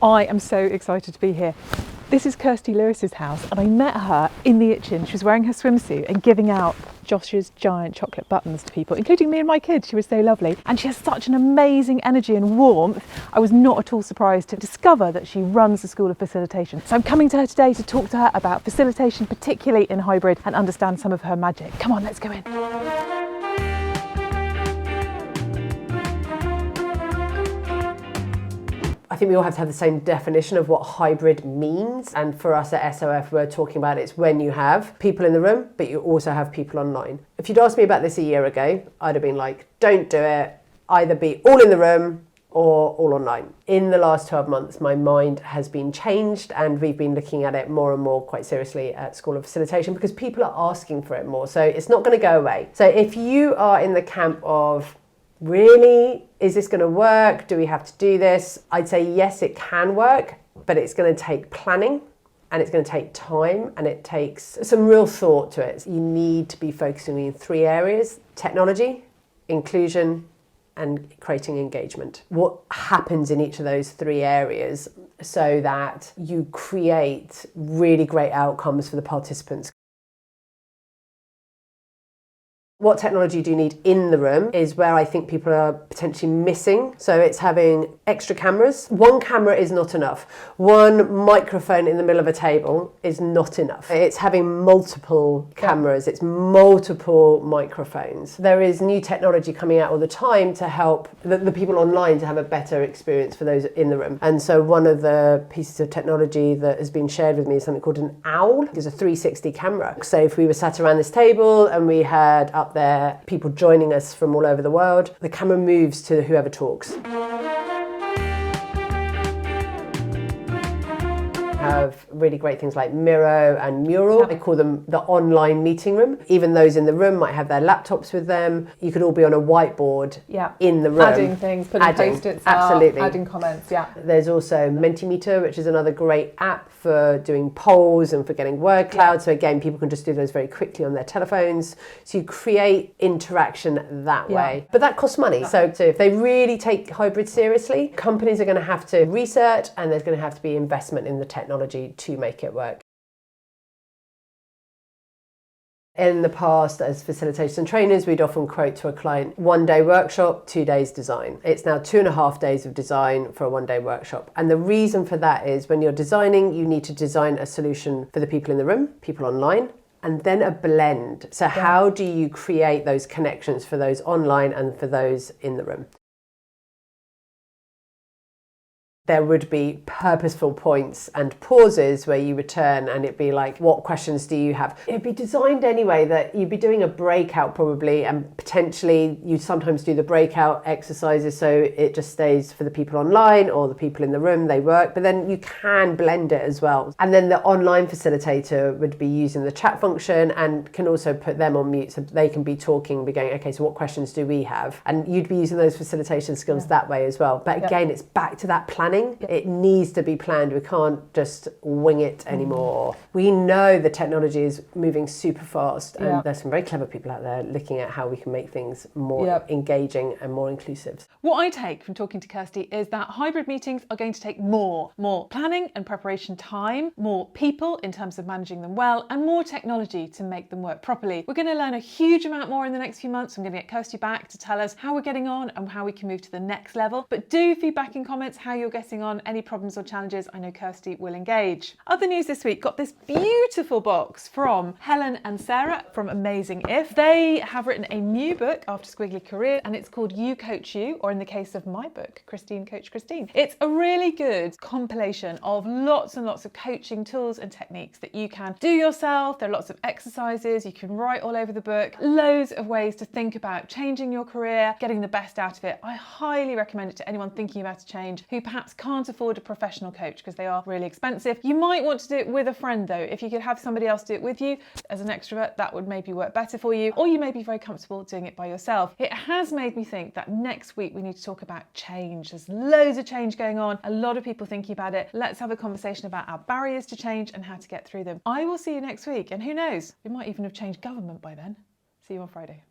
I am so excited to be here. This is Kirsty Lewis's house and I met her in the Itchen. She was wearing her swimsuit and giving out Josh's giant chocolate buttons to people, including me and my kids. She was so lovely. And she has such an amazing energy and warmth. I was not at all surprised to discover that she runs the School of Facilitation. So I'm coming to her today to talk to her about facilitation, particularly in hybrid, and understand some of her magic. Come on, let's go in. I think we all have to have the same definition of what hybrid means. And for us at SOF, we're talking about it's when you have people in the room, but you also have people online. If you'd asked me about this a year ago, I'd have been like, don't do it. Either be all in the room or all online. In the last 12 months, my mind has been changed and we've been looking at it more and more quite seriously at School of Facilitation because people are asking for it more. So it's not going to go away. So if you are in the camp of, really, is this going to work? Do we have to do this? I'd say yes, it can work, but it's going to take planning and it's going to take time and it takes some real thought to it. You need to be focusing in 3 areas: technology, inclusion, and creating engagement. What happens in each of those 3 areas so that you create really great outcomes for the participants. What technology do you need in the room is where I think people are potentially missing. So it's having extra cameras. 1 camera is not enough. 1 microphone in the middle of a table is not enough. It's having multiple cameras. It's multiple microphones. There is new technology coming out all the time to help the people online to have a better experience for those in the room. And so one of the pieces of technology that has been shared with me is something called an OWL. It's a 360 camera. So if we were sat around this table and we had up there people joining us from all over the world, the camera moves to whoever talks. Have really great things like Miro and Mural. I call them the online meeting room. Even those in the room might have their laptops with them. You could all be on a whiteboard in the room. Adding things, putting post-its absolutely. Adding comments, There's also Mentimeter, which is another great app for doing polls and for getting word cloud. So again, people can just do those very quickly on their telephones. So you create interaction that way. But that costs money. So if they really take hybrid seriously, companies are going to have to research and there's going to have to be investment in the technology to make it work. In the past, as facilitators and trainers, we'd often quote to a client, 1-day workshop, 2 days design. It's now 2.5 days of design for a 1-day workshop. And the reason for that is when you're designing, you need to design a solution for the people in the room, people online, and then a blend. So how do you create those connections for those online and for those in the room? There would be purposeful points and pauses where you return and it'd be like, what questions do you have? It'd be designed anyway that you'd be doing a breakout probably, and potentially you sometimes do the breakout exercises so it just stays for the people online or the people in the room, they work, but then you can blend it as well. And then the online facilitator would be using the chat function and can also put them on mute so they can be talking, be going, okay, so what questions do we have? And you'd be using those facilitation skills that way as well. But again, it's back to that planning. It needs to be planned. We can't just wing it anymore. We know the technology is moving super fast and there's some very clever people out there looking at how we can make things more engaging and more inclusive. What I take from talking to Kirsty is that hybrid meetings are going to take more planning and preparation time, more people in terms of managing them well, and more technology to make them work properly. We're going to learn a huge amount more in the next few months. I'm going to get Kirsty back to tell us how we're getting on and how we can move to the next level. But do feedback in comments how you're getting on, any problems or challenges. I know Kirsty will engage. Other news this week, got this beautiful box from Helen and Sarah from Amazing If. They have written a new book after Squiggly Career and it's called You Coach You, or in the case of my book, Christine Coach Christine. It's a really good compilation of lots and lots of coaching tools and techniques that you can do yourself. There are lots of exercises you can write all over the book, loads of ways to think about changing your career, getting the best out of it. I highly recommend it to anyone thinking about a change who perhaps can't afford a professional coach because they are really expensive. You might want to do it with a friend though. If you could have somebody else do it with you as an extrovert, that would maybe work better for you, or you may be very comfortable doing it by yourself. It has made me think that next week we need to talk about change. There's loads of change going on, a lot of people thinking about it. Let's have a conversation about our barriers to change and how to get through them. I will see you next week, and who knows, we might even have changed government by then. See you on Friday.